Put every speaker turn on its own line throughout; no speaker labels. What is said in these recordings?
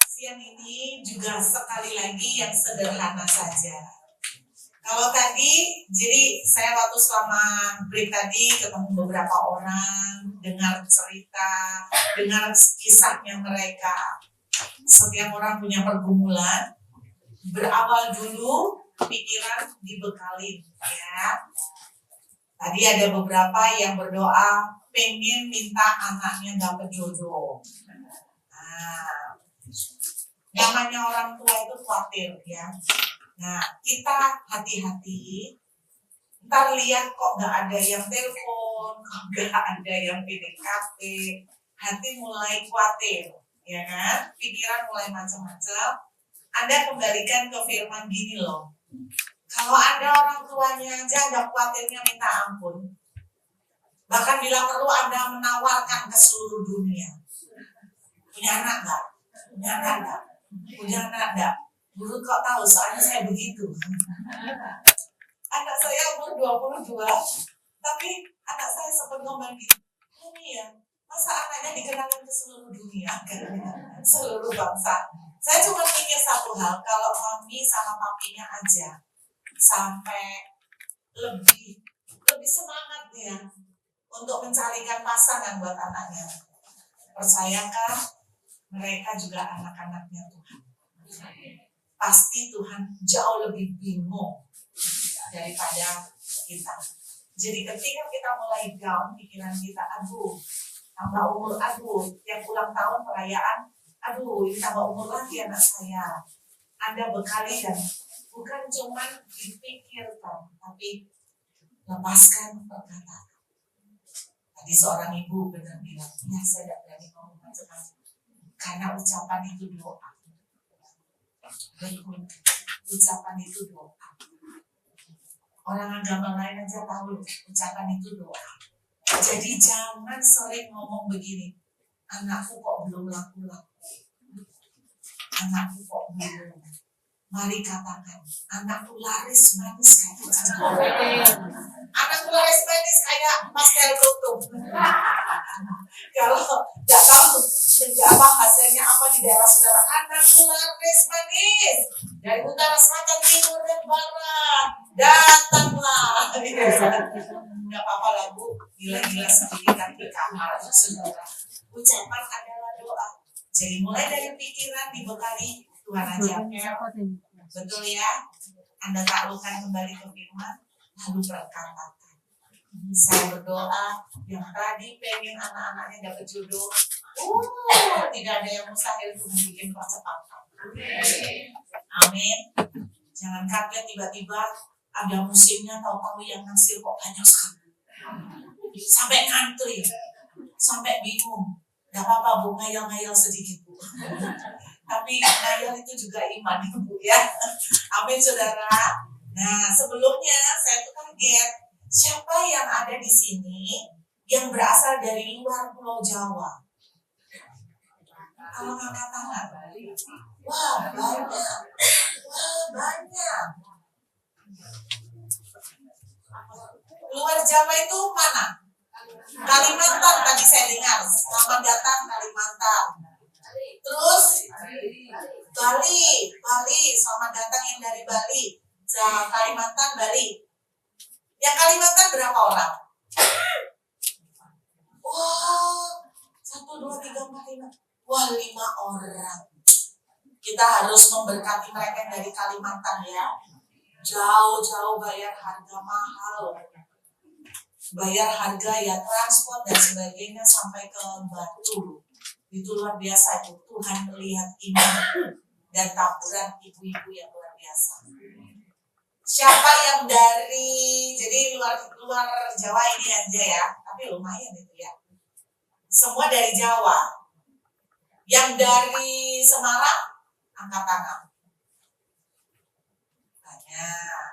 siang ini juga sekali lagi yang sederhana saja. Kalau tadi, jadi saya waktu selama break tadi ketemu beberapa orang, dengar cerita, dengar kisahnya mereka. Setiap orang punya pergumulan, berawal dulu pikiran dibekalin, ya. Tadi ada beberapa yang berdoa pengen minta anaknya dapat jodoh. Nah, namanya orang tua itu khawatir, ya. Nah, kita hati-hati. Ntar lihat kok gak ada yang telepon, kok gak ada yang PDKT, hati mulai khawatir, ya kan? Pikiran mulai macam-macam. Anda kembalikan ke firman gini loh. Kalau ada orang tuanya aja ada khawatirnya minta ampun. Bahkan bila perlu Anda menawarkan ke seluruh dunia. Punya anak gak? Punya anak gak? Punya anak gak? Guru kok tahu, soalnya saya begitu. Anak saya umur 22, tapi anak saya sempat ngomong gitu, ini ya, masa anaknya dikenalkan ke seluruh dunia, seluruh bangsa. Saya cuma mikir satu hal, kalau mami sama papinya aja sampai lebih semangat ya untuk mencarikan pasangan buat anaknya. Percayakah mereka juga anak-anaknya Tuhan? Pasti Tuhan jauh lebih bingung daripada kita. Jadi ketika kita mulai down, pikiran kita, aduh, tambah umur, aduh, yang ulang tahun perayaan, aduh, ini tambah umur lagi anak saya. Anda bekali dan bukan cuma dipikirkan, tapi lepaskan perkataan. Tadi seorang ibu benar bilang, ya saya tidak berani ngomong macam-macam, karena ucapan itu doa. Betul, ucapan itu doa. Orang agama lain aja tahu ucapan itu doa. Jadi jangan sering ngomong begini, anakku kok belum laku-laku, anakku kok belum. Mari katakan, anakku laris manis kayak anakku laris manis kayak pastel tutup. Kalau tidak tahu apa hasilnya apa di daerah saudara, anakku laris manis dari utara, selatan, timur dan barat, datanglah. Nggak apa-apa lah Bu, gila-gila sedikit di kamar saudara. Ucapan adalah doa. Jadi mulai dari pikiran dibekali Tuhan aja. Betul ya? Anda taklukkan kembali ke firman, lalu berkata, saya berdoa yang tadi pengen anak-anaknya dapat jodoh, tidak ada yang mustahil untuk bikin percepatan. Amin. Jangan kaget tiba-tiba ada musimnya, tahu-tahu yang hasil kok banyak sekali. Sampai ngantri, sampai bingung. Gak apa-apa Bu, ngayal-ngayal sedikit Bu. Tapi ngayal itu juga iman Bu ya. Amin saudara. Nah sebelumnya saya tuh kaget, siapa yang ada di sini yang berasal dari luar Pulau Jawa? Kalau angkat tangan, wah banyak, Luar Jawa itu mana? Kalimantan tadi saya dengar, selamat datang Kalimantan. Terus Bali, selamat datang yang dari Bali. Kalimantan, Bali. Yang Kalimantan berapa orang? Wah, 1, 2, 3, 4, 5. Wah, 5 orang. Kita harus memberkati mereka yang dari Kalimantan ya. Jauh-jauh bayar harga mahal. Bayar harga ya transport dan sebagainya sampai ke Batu. Itu luar biasa itu. Tuhan melihat iman dan taburan ibu-ibu yang luar biasa. Siapa yang dari, jadi luar Jawa ini aja ya, tapi lumayan itu ya. Semua dari Jawa. Yang dari Semarang, angkat tangan. Banyak.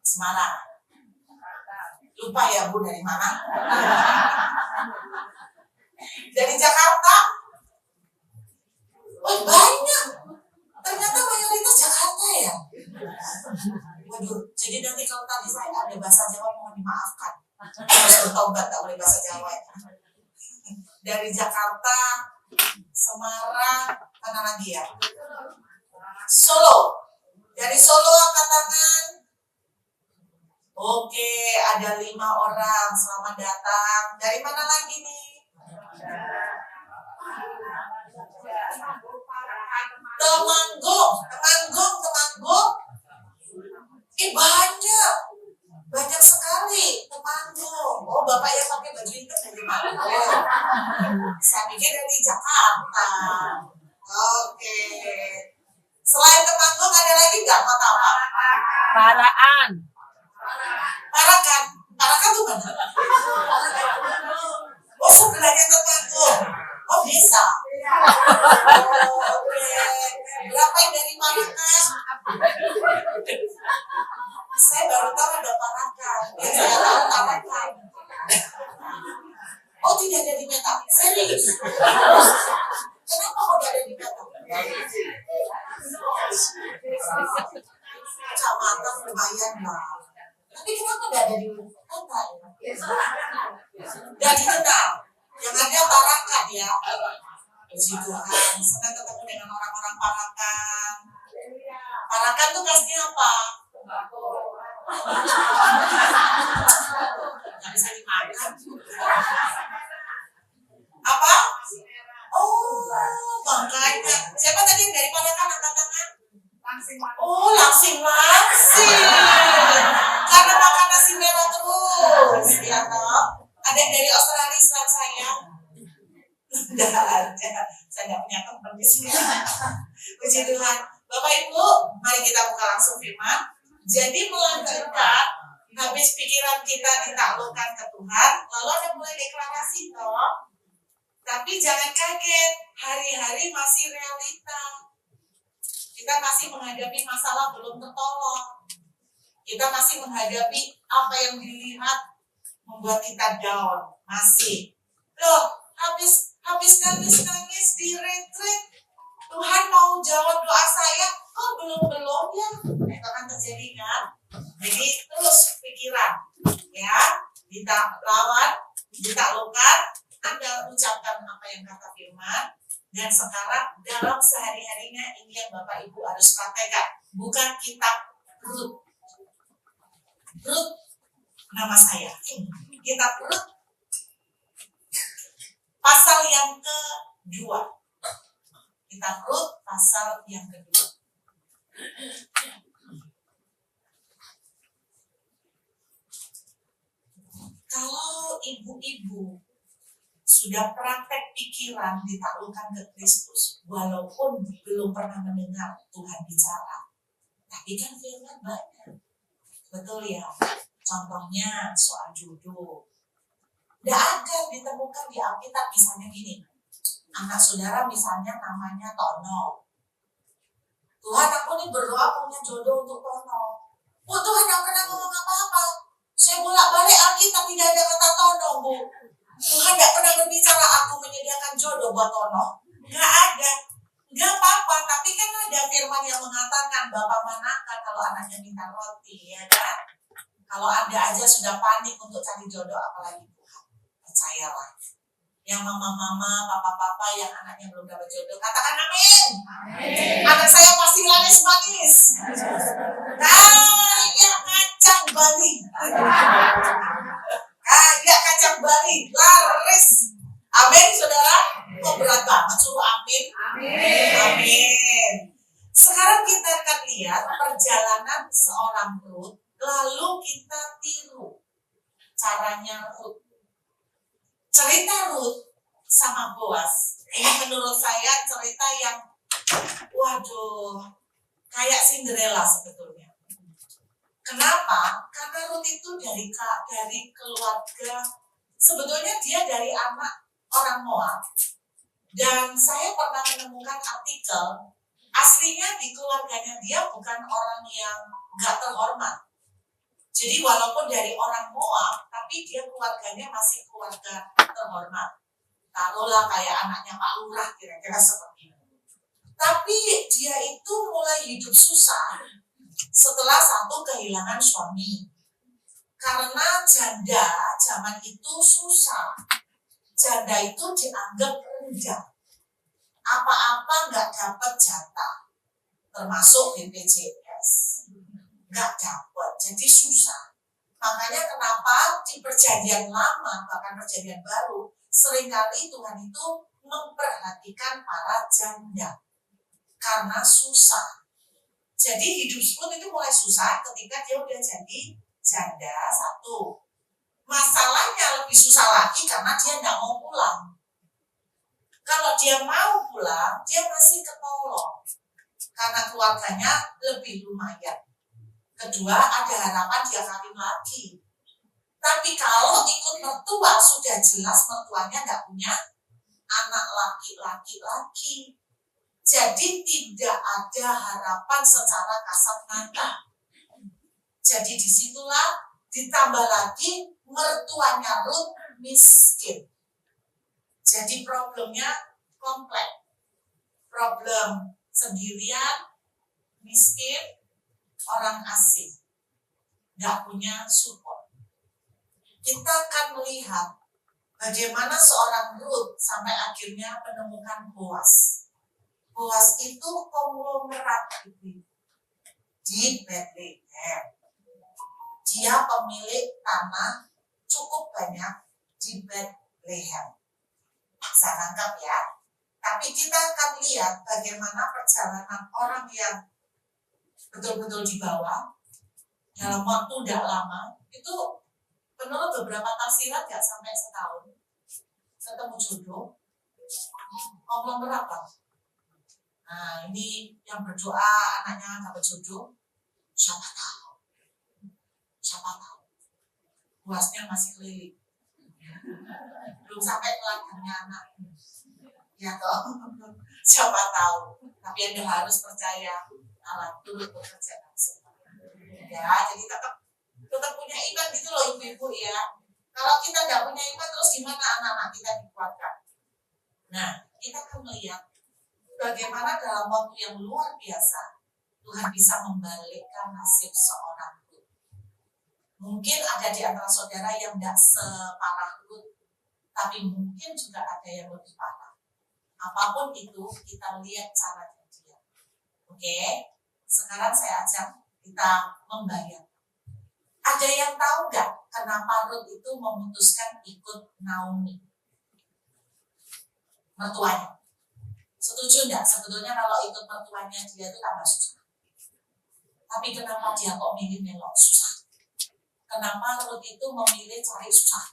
Semarang. Lupa ya Bu dari mana? Dari Jakarta? Oh banyak. Ternyata mayoritas Jakarta ya. Waduh, jadi nanti kalau tadi saya ada bahasa Jawa mohon dimaafkan. Harus bertobat, tak boleh bahasa Jawa ya. Dari Jakarta, Semarang, lagi ya. Solo. Dari Solo angkat tangan. Oke, ada 5 orang. Selamat datang. Dari mana lagi nih? Temanggung. Banyak sekali Temanggung. Oh, Bapak yang pakai baju hitam dari mana? Saya pikir dari Jakarta. Oke. Selain Temanggung ada lagi nggak kota apa?
Paraan.
Parakan tuh mana? Oh, sebelahnya Temanggung. Oh, bisa. Oke. Berapa yang dari Parakan? Saya baru tahu ada Parakan. Saya tahu Parakan. Oh, tidak ada di Meta. Serius? Kenapa kok tidak ada di Meta? Kecamatan lumayan lah. Tapi kenapa tidak ada di kota ya? Dan dikenal. Yang ada Parakan ya. Puji Tuhan. Senang ketemu dengan orang-orang Parakan. Parakan tuh khasnya apa? Nggak bisa dimakan. Apa? Oh, makanya. Siapa tadi yang dari Parakan angkat tangan? Oh, langsing. Karena makan nasi merah terus. Ya, toh. Ada yang dari Australia selain saya? Tidak ada. Saya tidak punya teman di sini. Puji Tuhan. Bapak Ibu, mari kita buka langsung firman. Jadi melanjutkan, habis pikiran kita ditaklukkan ke Tuhan, lalu ada mulai deklarasi toh. Tapi jangan kaget, hari-hari masih realita. Kita masih menghadapi masalah belum tertolong. Kita masih menghadapi apa yang dilihat membuat kita down. Masih. Loh, habis nangis di retreat, Tuhan mau jawab doa saya, kok belum ya? Itu akan terjadi kan? Jadi terus pikiran, ya, ditaklukkan, Anda ucapkan apa yang kata firman, dan sekarang dalam sehari-harinya ini yang Bapak Ibu harus praktekkan, bukan kitab Rut. Rut nama saya, kitab Rut pasal yang kedua. Kitab Rut pasal yang kedua. Kalau ibu-ibu sudah praktek pikiran ditaklukkan ke Kristus, walaupun belum pernah mendengar Tuhan bicara, tapi kan firman banyak. Betul ya? Contohnya soal jodoh. Tidak akan ditemukan di Alkitab misalnya gini. Anak saudara misalnya namanya Tono. Tuhan, aku nih berdoa punya jodoh untuk Tono. Oh, Tuhan gak pernah ngomong apa-apa. Saya bolak-balik Alkitab tidak ada kata Tono, Bu. Tuhan gak pernah berbicara aku menyediakan jodoh buat Tono. Gak ada. Gak apa-apa, tapi kan ada firman yang mengatakan Bapak manakah kalau anaknya minta roti, ya kan? Kalau Anda aja sudah panik untuk cari jodoh, apalagi Tuhan. Percayalah. Yang mama-mama, papa-papa yang anaknya belum dapat jodoh, katakan amin. Anak saya pasti manis. Kayak kacang Bali. Laris. Amin, saudara. Kok berat banget suruh amin? Amin. Sekarang kita akan lihat perjalanan seorang Rut, lalu kita tiru caranya Rut. Cerita Rut sama Boaz, ini menurut saya cerita yang kayak Cinderella sebetulnya. Kenapa? Karena Rut itu dari keluarga, sebetulnya dia dari anak orang Moab. Dan saya pernah menemukan artikel, aslinya di keluarganya dia bukan orang yang gak terhormat. Jadi walaupun dari orang Moab, tapi dia keluarganya masih keluarga terhormat. Taruhlah kayak anaknya Pak Lurah, kira-kira seperti itu. Tapi dia itu mulai hidup susah setelah kehilangan suami. Karena janda zaman itu susah. Janda itu dianggap rendah. Apa-apa nggak dapat jatah, termasuk BPJS. Nggak dapat, jadi susah. Makanya kenapa di perjanjian lama, bahkan perjanjian baru, seringkali Tuhan itu memperhatikan para janda. Karena susah. Jadi hidup Ruth itu mulai susah ketika dia udah jadi janda satu. Masalahnya lebih susah lagi karena dia nggak mau pulang. Kalau dia mau pulang, dia masih ketolong. Karena keluarganya lebih lumayan. Kedua, ada harapan dia kawin lagi. Tapi kalau ikut mertua, sudah jelas mertuanya nggak punya anak laki-laki lagi. Jadi tidak ada harapan secara kasat mata. Jadi disitulah ditambah lagi mertuanya Ruth miskin. Jadi problemnya kompleks. Problem sendirian, miskin, orang asing. Nggak punya support. Kita akan melihat bagaimana seorang Ruth sampai akhirnya menemukan Boaz. Boaz itu konglomerat di Bethlehem. Dia pemilik tanah cukup banyak di Bethlehem. Saya tangkap ya. Tapi kita akan lihat bagaimana perjalanan orang yang betul-betul di bawah dalam waktu tidak lama. Itu menurut beberapa tafsiran nggak sampai setahun ketemu jodoh. Konglomerat apa? Nah, ini yang berdoa anaknya dapat jodoh, siapa tahu. Buasnya masih keliling. Belum sampai teladannya anak. Ya toh, siapa tahu. Tapi Anda harus percaya Allah turut bekerja langsung. Ya, jadi tetap punya iman gitu loh ibu-ibu ya. Kalau kita nggak punya iman, terus gimana anak-anak kita dikuatkan? Nah, kita akan melihat bagaimana dalam waktu yang luar biasa Tuhan bisa membalikkan nasib seorang Ruth. Mungkin ada di antara saudara yang tidak separah Ruth, tapi mungkin juga ada yang lebih parah. Apapun itu, kita lihat caranya dia. Oke, sekarang saya ajak kita membayangkan. Ada yang tahu nggak kenapa Ruth itu memutuskan ikut Naomi, mertuanya? Setuju nggak? Sebetulnya kalau ikut mertuanya dia itu tambah susah. Tapi kenapa dia kok milih melok susah? Kenapa Ruth itu memilih cari susah?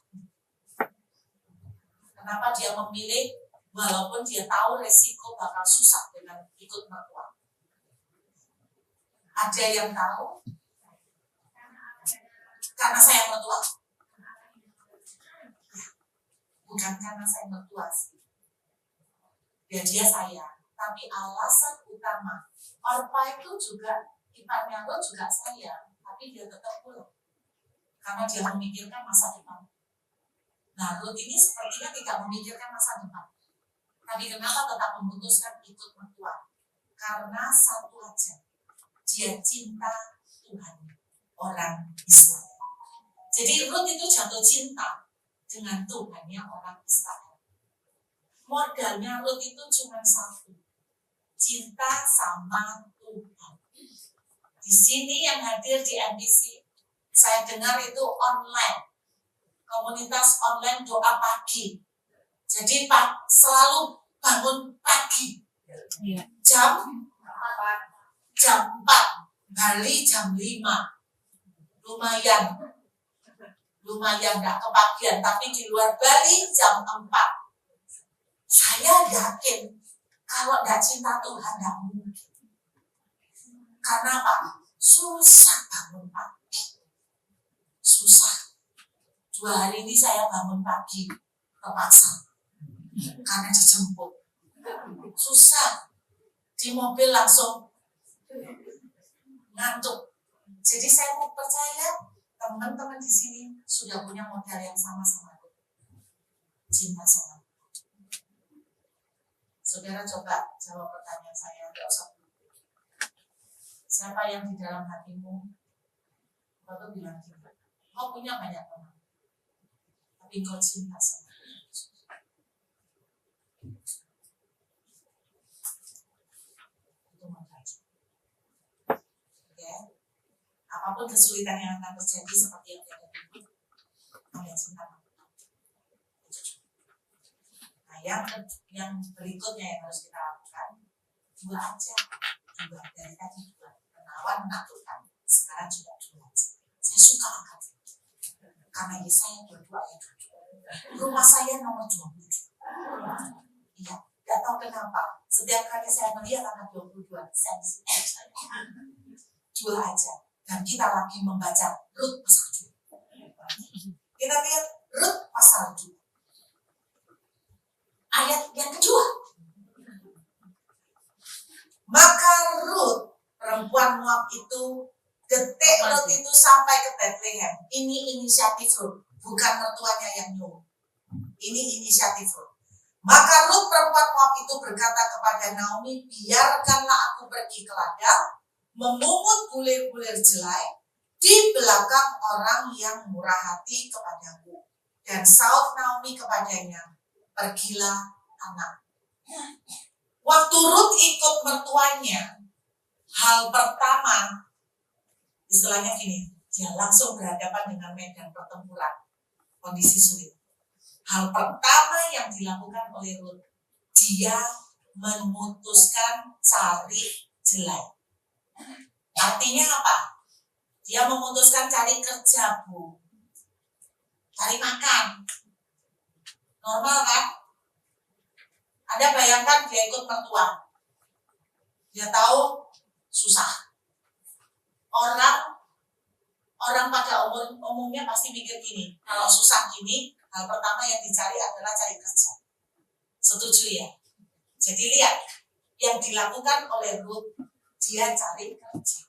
Kenapa dia memilih walaupun dia tahu resiko bakal susah dengan ikut mertua? Ada yang tahu? Karena saya mertua? Bukan karena saya mertua sih. Dia sayang, tapi alasan utama Orpa itu juga iparnya Ruth juga sayang, tapi dia tetap pulang karena dia memikirkan masa depan. Nah, Ruth ini sepertinya tidak memikirkan masa depan, tapi kenapa tetap memutuskan ikut mertua? Karena satu aja, dia cinta Tuhan, orang Israel. Jadi Ruth itu jatuh cinta dengan Tuhannya orang Israel. Modalnya Ruth itu cuma satu, cinta sama Tuhan. Di sini yang hadir di MBC, saya dengar itu online, komunitas online doa pagi. Jadi selalu bangun pagi, jam 4, Bali jam 5, lumayan gak kepagian, tapi di luar Bali jam 4. Saya yakin kalau gak cinta Tuhan gak mungkin. Karena apa? Susah bangun pagi. Susah. 2 hari ini saya bangun pagi terpaksa karena dijemput. Susah. Di mobil langsung ngantuk. Jadi saya mau percaya teman-teman di sini sudah punya modal yang sama-sama. Cinta sama. Saudara coba jawab pertanyaan saya, tidak usah berpikir. Siapa yang di dalam hatimu? Kau tuh bilang cinta. Kau punya banyak teman, tapi kau cinta sama Yesus. apapun kesulitan yang akan terjadi seperti yang terjadi, Anda cinta. Nah, yang berikutnya yang harus kita lakukan, dua aja, dua dari tadi dua, menawan, menakutkan, sekarang juga dua aja. Saya suka angkat karena Yesaya 22 ayat 7. Rumah saya nomor 27. Iya, gak tahu kenapa. Setiap kali saya melihat angka 22, sensitif saya. Dua aja. Dan kita lagi membaca Rut pasal 2. Kita lihat Rut pasal 2. Ayat yang kedua. Maka Rut, perempuan Moab itu, detik Rut itu sampai ke Bethlehem. Ini inisiatif Rut, bukan mertuanya yang nyuruh. Ini inisiatif Rut. Maka Rut perempuan Moab itu berkata kepada Naomi, biarkanlah aku pergi ke ladang, memungut bulir-bulir jelai di belakang orang yang murah hati kepadaku. Dan saud Naomi kepadanya, pergilah anak. Waktu Rut ikut mertuanya, hal pertama, istilahnya gini, dia langsung berhadapan dengan medan pertempuran, kondisi sulit. Hal pertama yang dilakukan oleh Rut, dia memutuskan cari jelai. Artinya apa? Dia memutuskan cari kerja, Bu. Cari makan. Normal kan? Anda bayangkan dia ikut mertua. Dia tahu susah. Orang pada umumnya pasti mikir gini, kalau susah gini, hal pertama yang dicari adalah cari kerja. Setuju ya? Jadi lihat, yang dilakukan oleh Rut, dia cari kerja.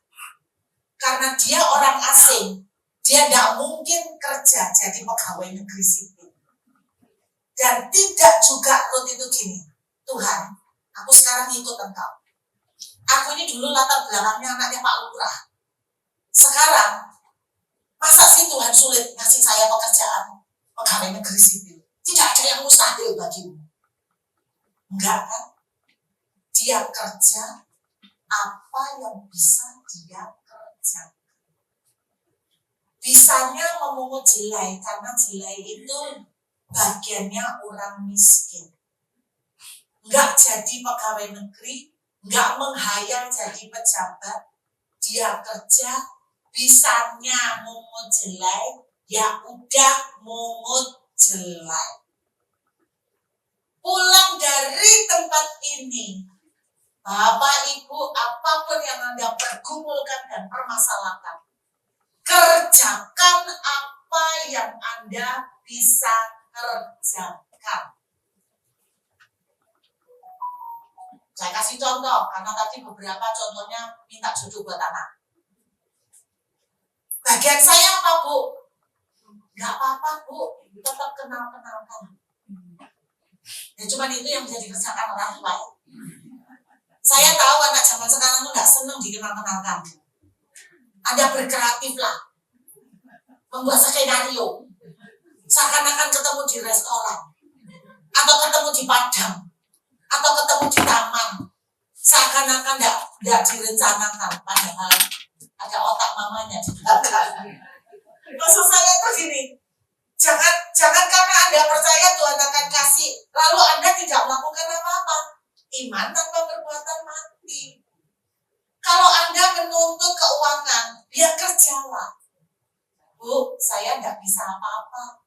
Karena dia orang asing, dia tidak mungkin kerja jadi pegawai negeri sipil. Dan tidak juga Rut itu gini, Tuhan, aku sekarang ikut engkau. Aku ini dulu latar belakangnya anaknya Pak Lurah. Sekarang, masa sih Tuhan sulit ngasih saya pekerjaan pegawai negeri sipil? Tidak ada yang mustahil bagimu. Enggak kan? Dia kerja apa yang bisa dia kerjakan. Bisanya memungut jelai, karena jelai itu bagiannya orang miskin. Enggak jadi pegawai negeri, enggak menghayal jadi pejabat. Dia kerja, bisanya mungut jelai, ya udah mungut jelai. Pulang dari tempat ini, Bapak Ibu, apapun yang Anda pergumulkan dan permasalahkan, kerjakan apa yang Anda bisa kerjakan. Saya kasih contoh, karena tadi beberapa contohnya minta jodoh buat anak. Bagian saya apa, Bu? Gak apa-apa, Bu. Tetap kenal-kenalkan. Ya cuma itu yang bisa dikerjakan orang tua. Saya tahu anak zaman sekarang itu gak senang dikenal-kenalkan. Anda berkreatif lah. Membuat skenario. Seakan-akan ketemu di restoran. Atau ketemu di padang. Atau ketemu di taman. Seakan-akan tidak direncanakan. Padahal ada otak mamanya di belakang. Maksud saya itu gini. Jangan karena Anda percaya Tuhan akan kasih, lalu Anda tidak melakukan apa-apa. Iman tanpa perbuatan mati. Kalau Anda menuntut keuangan, ya kerjalah. Bu, saya tidak bisa apa-apa.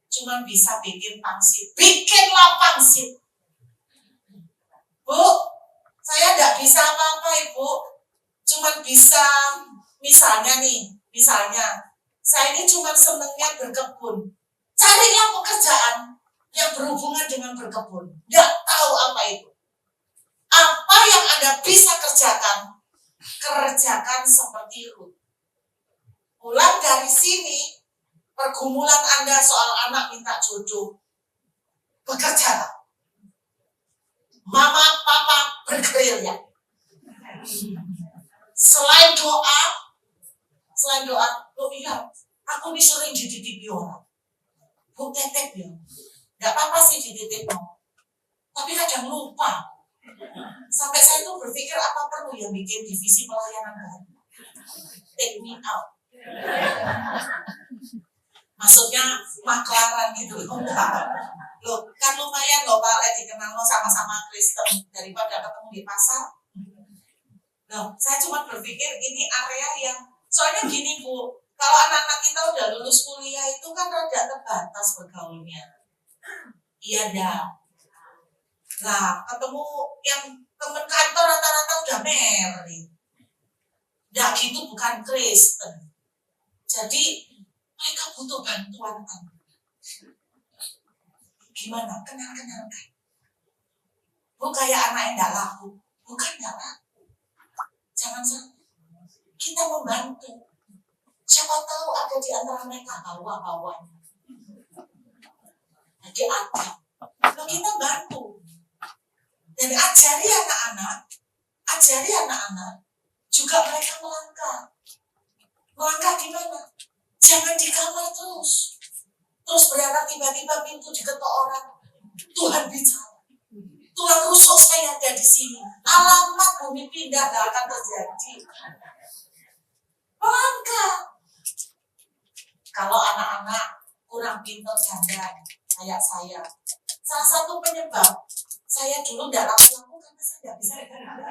Cuma bisa bikin pangsit. Bikinlah pangsit. Bu, saya tidak bisa apa-apa, Ibu. Cuma bisa, misalnya, saya ini cuma senangnya berkebun. Carilah pekerjaan yang berhubungan dengan berkebun. Tidak tahu apa itu. Apa yang Anda bisa kerjakan, kerjakan seperti Rut. Pulang dari sini, pergumulan Anda soal anak minta jodoh, bekerjalah. Mama, papa bergerilya. Selain doa, oh iya, aku ini sering dititipi orang. Bu tetep ya, gak apa-apa sih dititip no. Tapi kadang lupa. Sampai saya tuh berpikir apa perlu yang bikin divisi pelayanan baru. take me out. Maksudnya maklaran gitu loh, enggak. Loh, kan lumayan loh Pak, dikenal sama-sama Kristen daripada ketemu di pasar. Loh, saya cuma berpikir ini area yang, soalnya gini Bu, kalau anak-anak kita udah lulus kuliah itu kan rada terbatas bergaulnya. Iya dah. Nah, ketemu yang temen kantor rata-rata udah married. Nah, gitu bukan Kristen. Jadi mereka butuh bantuan Anda. Gimana? Kenal-kenalkan. Bukan kayak anak yang tidak laku. Bukan tidak laku. Jangan sampai. Kita membantu. Siapa tahu ada di antara mereka hawa-hawanya. Jadi ada. Lalu kita bantu. Dan ajari anak-anak, juga mereka melangkah. Melangkah gimana? Jangan di kamar terus berharap tiba-tiba pintu diketok orang. Tuhan bicara. Tulang rusuk saya ada di sini. Alamat bumi pindah gak akan terjadi. Melangkah. Kalau anak-anak kurang pintar dandan kayak saya, salah satu penyebab saya dulu tidak laku karena saya tidak bisa dandan.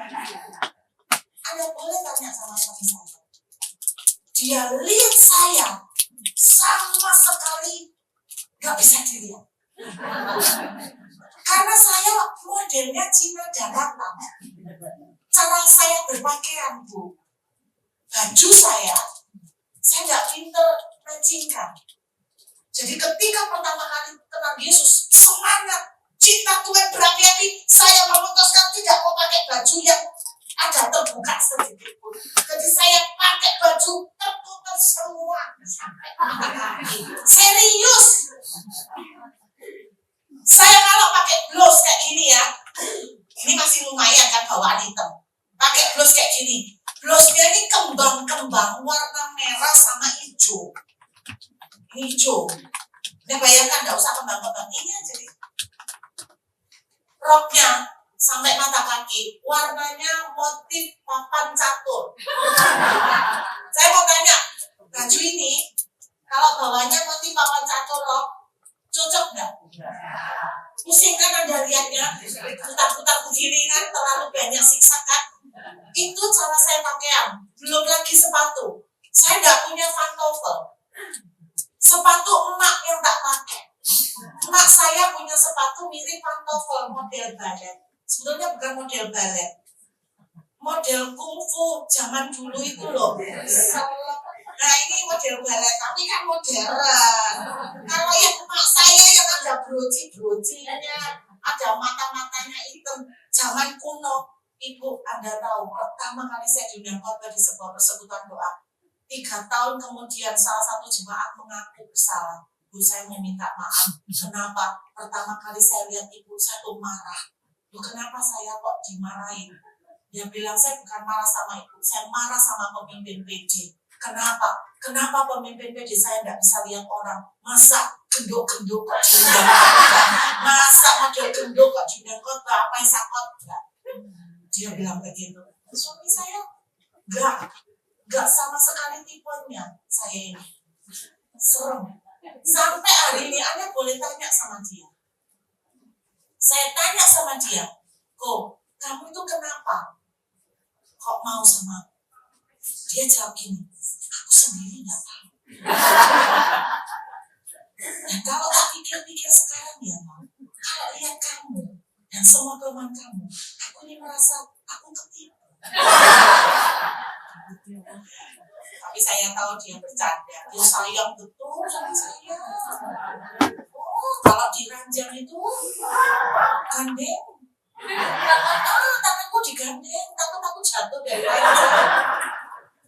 Anda boleh tanya sama suami saya. Dia lihat saya sama sekali gak bisa dilihat. Karena saya modelnya Cina Jakarta. Cara saya berpakaian Bu, baju saya gak pinter matchingkan. Jadi ketika pertama kali kenal Yesus, semangat, cinta Tuhan berapi-api, saya memutuskan tidak mau pakai baju yang ada terbuka sedikit pun. Jadi saya pakai baju tertutup semua sampai kaki. Serius. Saya kalau pakai blouse kayak gini ya, ini masih lumayan kan bawaan hitam. Pakai blouse kayak gini. Blouse-nya ini kembang-kembang warna merah sama hijau. Ini hijau. Nah bayangkan, nggak usah kembang-kembang ini aja nih. Roknya sampai mata kaki, warnanya motif papan catur. Saya mau tanya, baju ini kalau bawahnya motif papan catur rok, cocok nggak? Pusing kan Anda lihatnya, putar-putar begini kan, terlalu banyak siksa kan? Itu cara saya pakaian. Belum lagi sepatu. Saya nggak punya pantofel. Sepatu emak yang tak pakai. Emak saya punya sepatu mirip pantofel model balet. Sebetulnya bukan model balet. Model kungfu zaman dulu itu loh. Nah ini model balet, tapi kan modern. Kalau yang emak saya yang ada broci-brocinya, ada mata-matanya hitam, zaman kuno. Ibu, Anda tahu, pertama kali saya diundang khotbah di sebuah persekutuan doa. 3 tahun kemudian salah satu jemaat mengaku bersalah. Bu, saya mau minta maaf. Kenapa? Pertama kali saya lihat ibu, saya tuh marah. Bu, kenapa saya kok dimarahin? Dia bilang, saya bukan marah sama ibu, saya marah sama pemimpin PJ. Kenapa? Kenapa pemimpin PJ saya tidak bisa lihat orang? Masa genduk-genduk kok diundang khotbah? Masa model genduk kok diundang khotbah? Apa yang saya khotbah? Dia bilang begitu. Suami saya enggak sama sekali tipenya saya ini. Serem. Sampai hari ini Anda boleh tanya sama dia. Saya tanya sama dia, kok kamu itu kenapa? Kok mau sama? Dia jawab gini, aku sendiri enggak tahu. Dan kalau tak pikir-pikir sekarang ya, kalau lihat kamu dan semua teman kamu, aku ini merasa aku ketipu. Tapi saya tahu dia bercanda. Dia sayang betul sama saya. Oh, kalau diranjang itu gandeng. Tanganku digandeng, takut aku jatuh dari ranjang.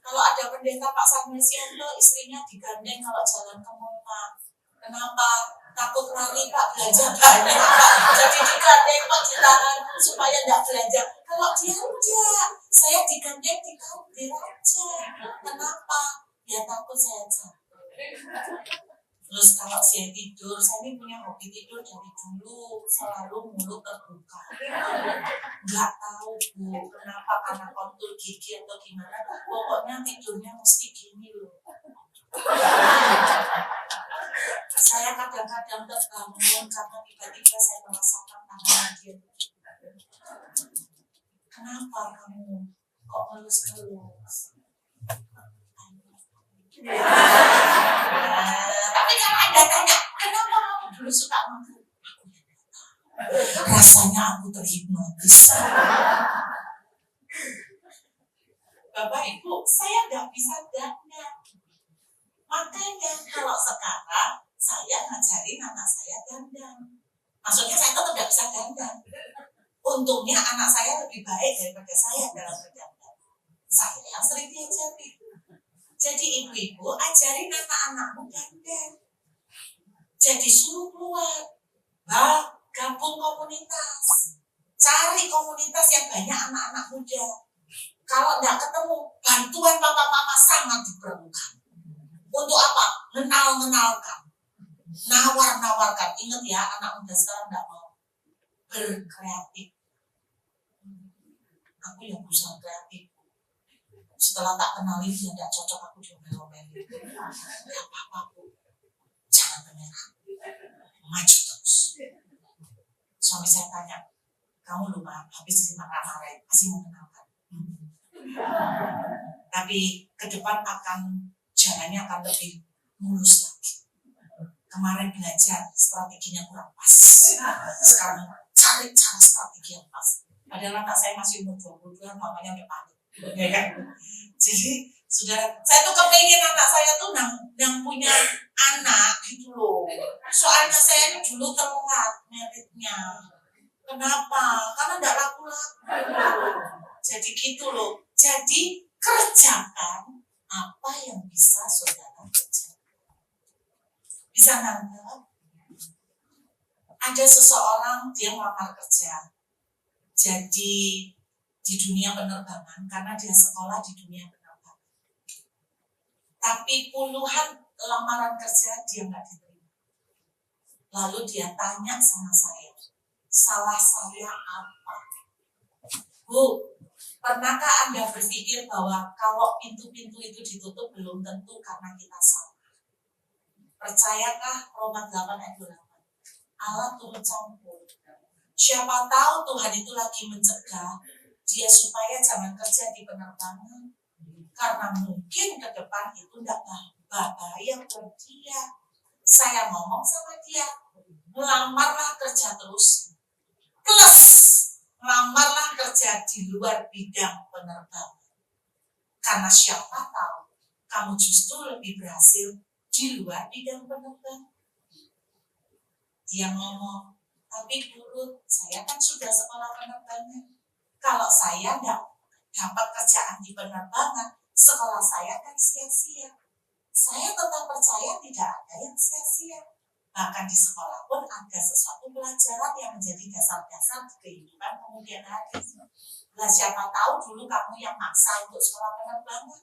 Kalau ada pendeta Pak Samuel Sianto, istrinya digandeng kalau jalan ke mall Pak. Kenapa? Takut lari Pak, belanja banyak Pak. Jadi digandeng Pak ditahan supaya tidak belanja. Kalau dia enggak, saya digandeng dikau aja. Kenapa? Ya takut saya jatuh. Terus kalau saya tidur, saya ini punya hobi tidur dari dulu, selalu mulut terbuka. Nggak tahu Bu, kenapa, karena kontur gigi atau gimana, pokoknya tidurnya mesti gini loh. Saya kadang-kadang terbangun karena tiba-tiba saya merasakan tangan dia. Kenapa kamu kok ngelus-ngelus? Tapi kalau Anda tanya, kenapa kamu dulu suka mengelus? Rasanya aku terhipnotis. Bapak Ibu, saya nggak bisa dandan. Makanya kalau sekarang saya ngajarin anak saya dandan. Maksudnya saya tetap nggak bisa dandan. Untungnya anak saya lebih baik daripada saya dalam berdandan. Saya yang sering diajari. Jadi ibu-ibu ajarin anak-anakmu dandan. Jadi suruh keluar, gabung komunitas. Cari komunitas yang banyak anak-anak muda. Kalau nggak ketemu, bantuan papa-mama sangat diperlukan. Untuk apa? Mengenalkan, nawar-nawarkan. Ingat ya, anak muda sekarang nggak mau berkreatif. Aku yang berusaha kreatif. Setelah tak kenalin dia nggak cocok, aku diomel-omelin. Nggak apa-apa Bu, jangan menyerah, maju terus. Suami saya tanya, kamu lupa habis disimak Ramarai, masih mau kenalkan? Tapi ke depan jalannya akan lebih mulus lagi. Kemarin belajar strateginya kurang pas. Sekarang cari cara strategi yang pas. Padahal anak saya masih umur 22, mamanya udah panik. Ya kan? Jadi, saudara, saya tuh kepengen anak saya tuh yang punya anak gitu loh. Soalnya saya dulu telat meritnya. Kenapa? Karena enggak laku-laku. Jadi gitu loh. Jadi kerjakan apa yang bisa saudara kerjakan. Bisa nangkep? Ada seseorang dia melamar kerja. Jadi di dunia penerbangan karena dia sekolah di dunia penerbangan. Tapi puluhan lamaran kerja dia nggak diterima. Lalu dia tanya sama saya, salah saya apa? Bu, pernahkah Anda berpikir bahwa kalau pintu-pintu itu ditutup belum tentu karena kita salah? Percayakah Roma 8 ayat 8? Allah turut campur. Siapa tahu Tuhan itu lagi mencegah dia supaya jangan kerja di penerbangan. Karena mungkin ke depan itu tidak bahaya buat dia. Saya ngomong sama dia, melamarlah kerja terus. Plus, melamarlah kerja di luar bidang penerbangan. Karena siapa tahu kamu justru lebih berhasil di luar bidang penerbangan. Dia ngomong, tapi guru, saya kan sudah sekolah penerbangan. Kalau saya tidak dapat kerjaan di penerbangan, sekolah saya kan sia-sia. Saya tetap percaya tidak ada yang sia-sia. Bahkan di sekolah pun ada sesuatu pelajaran yang menjadi dasar-dasar kehidupan kemudian hari. Nah, siapa tahu dulu kamu yang maksa untuk sekolah penerbangan.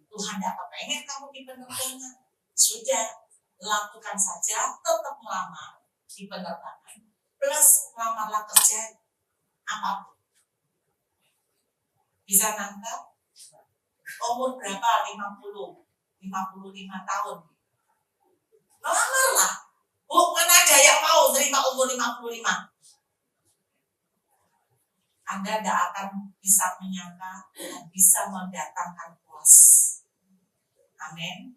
Tuhan tidak kepengen kamu di penerbangan. Sudah, lakukan saja, tetap melamar di penerbangan. Plus lamarlah kerja apapun. Bisa nangkap? Umur berapa? 55 tahun. Lamarlah. Bu, mana ada yang mau terima umur 55? Anda tidak akan bisa menyangka dan bisa mendatangkan puas. Amin.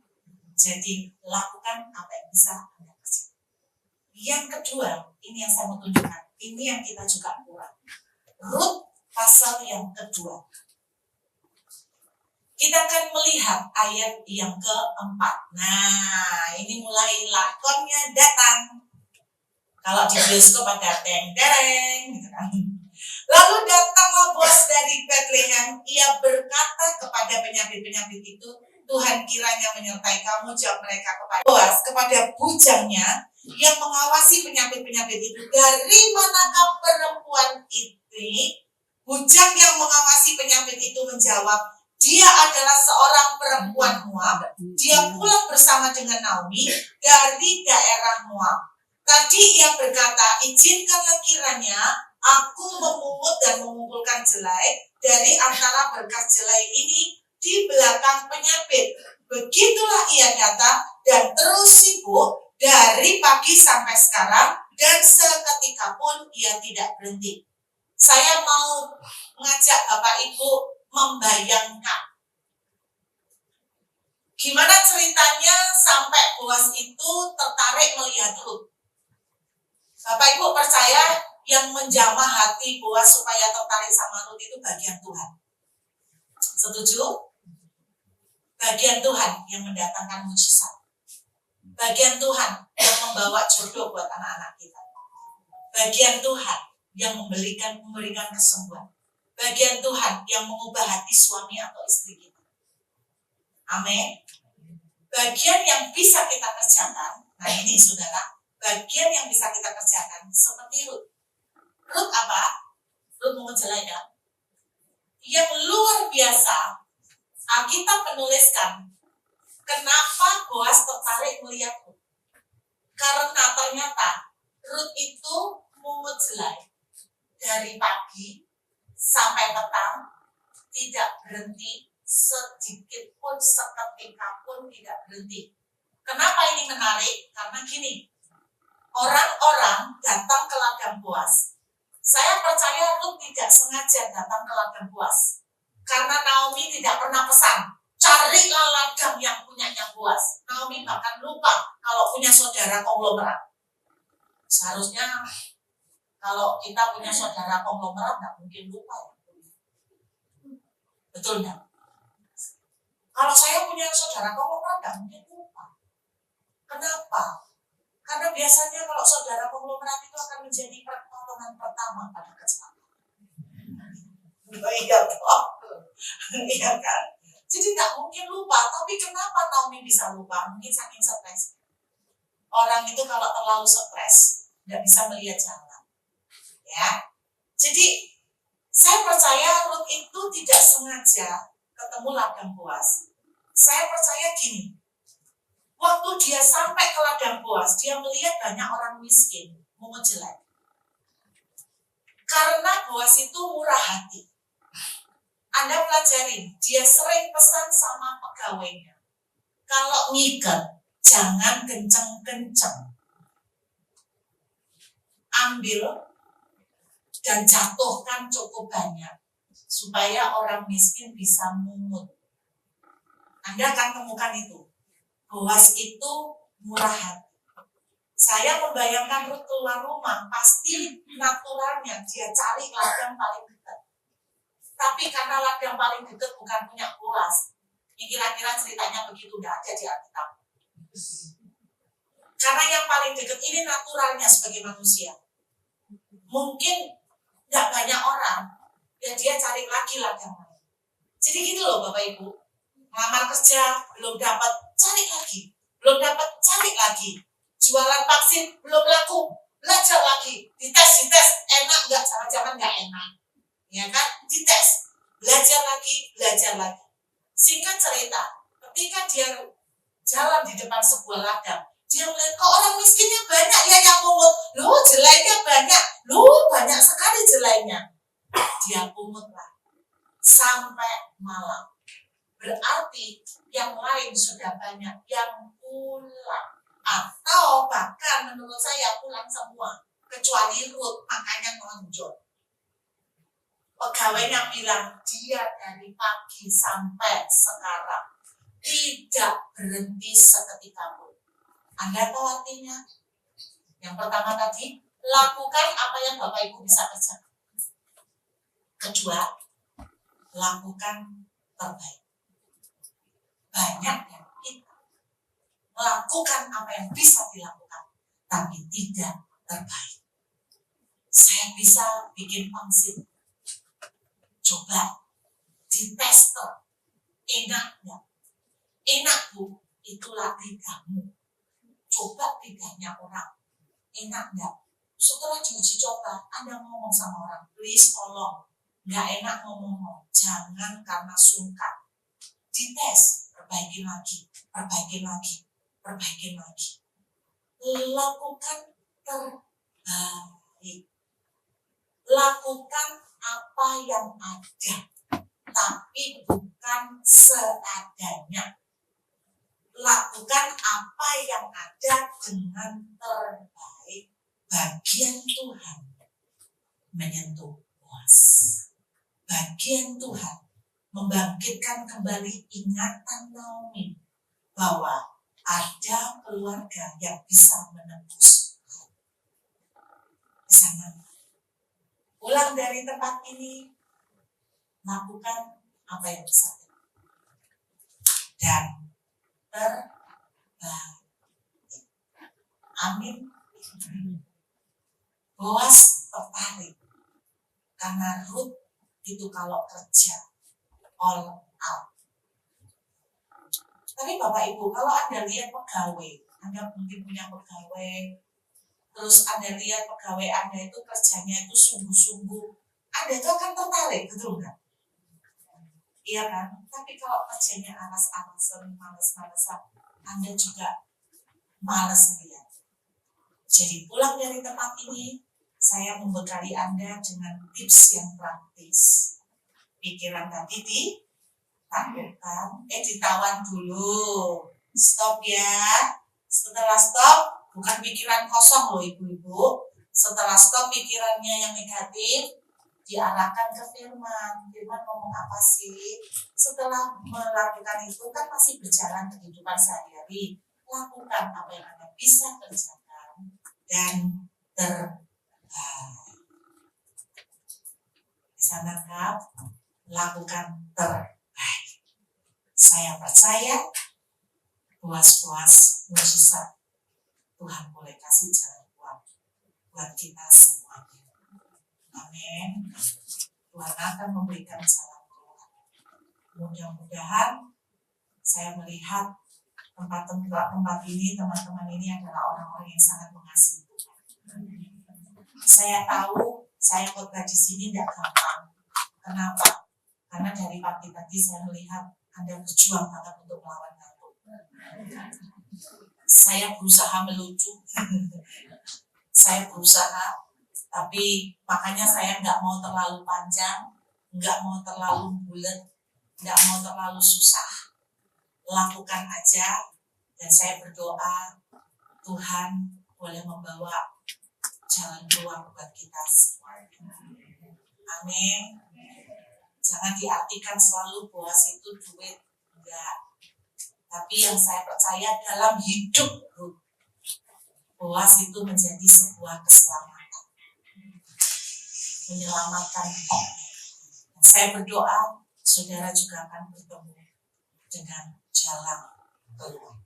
Jadi lakukan apa yang bisa Anda kerjakan. Yang kedua, ini yang saya mau tunjukkan. Ini yang kita juga kurang. Rut pasal yang kedua. Kita akan melihat ayat yang keempat. Nah, ini mulai lakonnya datang. Kalau di bioskop ada teng-tereng, gitu kan. Lalu datanglah Boas dari Bethlehem. Ia berkata kepada penyambit-penyambit itu, Tuhan kiranya menyertai kamu, jawab mereka kepada Boas, kepada bujangnya yang mengawasi penyambit-penyambit itu. Dari manakah perempuan itu? Bujang yang mengawasi penyambit itu menjawab, Dia adalah seorang perempuan Moab. Dia pulang bersama dengan Naomi dari daerah Moab. Tadi ia berkata, izinkanlah kiranya aku memungut dan mengumpulkan jelai dari antara berkas jelai ini di belakang penyapit. Begitulah ia datang dan terus sibuk dari pagi sampai sekarang, dan seketika pun ia tidak berhenti. Saya mau mengajak Bapak Ibu membayangkan gimana ceritanya sampai Boas itu tertarik melihat Rut. Bapak Ibu percaya yang menjamah hati Boas supaya tertarik sama Rut itu bagian Tuhan. Setuju? Bagian Tuhan yang mendatangkan mujizat. Bagian Tuhan yang membawa jodoh buat anak-anak kita. Bagian Tuhan yang memberikan kesembuhan. Bagian Tuhan yang mengubah hati suami atau istri kita. Amin. Bagian yang bisa kita kerjakan, nah ini saudara, bagian yang bisa kita kerjakan seperti Rut. Rut apa? Rut menjelaskan yang luar biasa. Alkitab menuliskan kenapa Boas tertarik melihat Rut. Karena ternyata Rut itu mungut jelai dari pagi sampai petang, tidak berhenti sedikit pun, seketika pun tidak berhenti. Kenapa ini menarik? Karena gini, orang-orang datang ke ladang Boas. Saya percaya Rut tidak sengaja datang ke ladang Boas. Karena Naomi tidak pernah pesan, carilah ladang yang punyanya Boas. Naomi bahkan lupa kalau punya saudara konglomerat. Seharusnya kalau kita punya saudara konglomerat nggak mungkin lupa ya. Betul nggak? Kalau saya punya saudara konglomerat nggak mungkin lupa. Kenapa? Karena biasanya kalau saudara konglomerat itu akan menjadi pertolongan pertama pada kecelakaan. Iya kan? Jadi nggak mungkin lupa. Tapi kenapa Naomi bisa lupa? Mungkin saking stres. Orang itu kalau terlalu stres nggak bisa melihat jalan. Ya, jadi saya percaya Rut itu tidak sengaja ketemu ladang Boas. Saya percaya gini, waktu dia sampai ke ladang Boas, dia melihat banyak orang miskin mungut jelai. Karena Boas itu murah hati. Anda pelajarin, dia sering pesan sama pegawainya, kalau ngikat jangan kenceng-kenceng, ambil dan jatuhkan cukup banyak supaya orang miskin bisa mungut. Anda akan temukan itu. Boas itu murah hati. Saya membayangkan Rut keluar rumah, pasti naturalnya dia cari ladang paling dekat. Tapi karena ladang paling dekat bukan punya Boas, kira-kira ceritanya begitu, tidak ada di Alkitab. Karena yang paling dekat ini naturalnya sebagai manusia. Mungkin tidak banyak orang, ya dia cari lagi ladang lain. Jadi gitu loh Bapak Ibu, ngelamar kerja belum dapat, cari lagi, belum dapat, cari lagi, jualan vaksin belum laku, belajar lagi, dites, enak nggak, jangan-jangan nggak enak, ya kan? Dites, belajar lagi. Singkat cerita, ketika dia jalan di depan sebuah ladang, dia melihat kok orang miskinnya banyak ya yang pungut, loh jelainya banyak, loh banyak sekali jelainya. Dia pungutlah sampai malam. Berarti yang lain sudah banyak yang pulang, atau bahkan menurut saya pulang semua kecuali Rut, makanya nonjol. Pegawainya bilang dia dari pagi sampai sekarang tidak berhenti seketika pun. Anda tahu artinya? Yang pertama tadi, lakukan apa yang Bapak Ibu bisa kerjakan. Kedua, lakukan terbaik. Banyak yang kita melakukan apa yang bisa dilakukan, tapi tidak terbaik. Saya bisa bikin pangsit. Coba dites, enak nggak? Enak Bu, itulah lidahmu. Coba lidahnya orang, enak nggak? Setelah diuji coba, Anda ngomong sama orang, please tolong, nggak enak ngomong, jangan karena sungkan, dites, perbaikin lagi. Lakukan terbaik. Lakukan apa yang ada, tapi bukan seadanya. Lakukan apa yang ada dengan terbaik. Bagian Tuhan menyentuh Boas. Bagian Tuhan membangkitkan kembali ingatan Naomi bahwa ada keluarga yang bisa menembus di sana. Pulang dari tempat ini, lakukan apa yang bisa dan terbaik. Amin. Boas tertarik karena Ruth itu kalau kerja all out. Tapi Bapak Ibu, kalau Anda lihat pegawai, Anda mungkin punya pegawai, terus Anda lihat pegawai Anda itu kerjanya itu sungguh-sungguh, Anda itu akan tertarik, betul nggak? Iya kan? Tapi kalau kerjanya alas-alasan, males-malesan, Anda juga males lihat. Jadi pulang dari tempat ini, saya membekali Anda dengan tips yang praktis. Pikiran tadi ditawan dulu. Stop ya. Setelah stop, bukan pikiran kosong loh ibu-ibu. Setelah stop pikirannya yang negatif, diarahkan ke firman. Firman ngomong apa sih? Setelah melakukan itu kan masih berjalan kehidupan sehari-hari. Lakukan apa yang Anda bisa kerjakan dan bisa nangkap, lakukan terbaik. Saya percaya Boas mujizat Tuhan boleh kasih jalan buat kita semuanya. Amin. Tuhan akan memberikan jalan keluar. Mudah-mudahan saya melihat tempat ini, teman-teman ini adalah orang-orang yang sangat mengasihi Tuhan. Saya tahu saya khotbah di sini tidak gampang. Kenapa? Karena dari pagi tadi saya melihat Anda berjuang banget untuk melawan ngantuk. Saya berusaha melucu. Saya berusaha, tapi makanya saya nggak mau terlalu panjang, nggak mau terlalu bulat, nggak mau terlalu susah. Lakukan aja, dan saya berdoa Tuhan boleh membawa jalan keluar buat kita semua. Amin. Jangan diartikan selalu Boas itu duit, enggak. Tapi yang saya percaya dalam hidup Boas itu menjadi sebuah keselamatan, menyelamatkan hidup. Saya berdoa saudara juga akan bertemu dengan jalan keluar.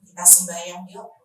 Kita sembahyang yuk.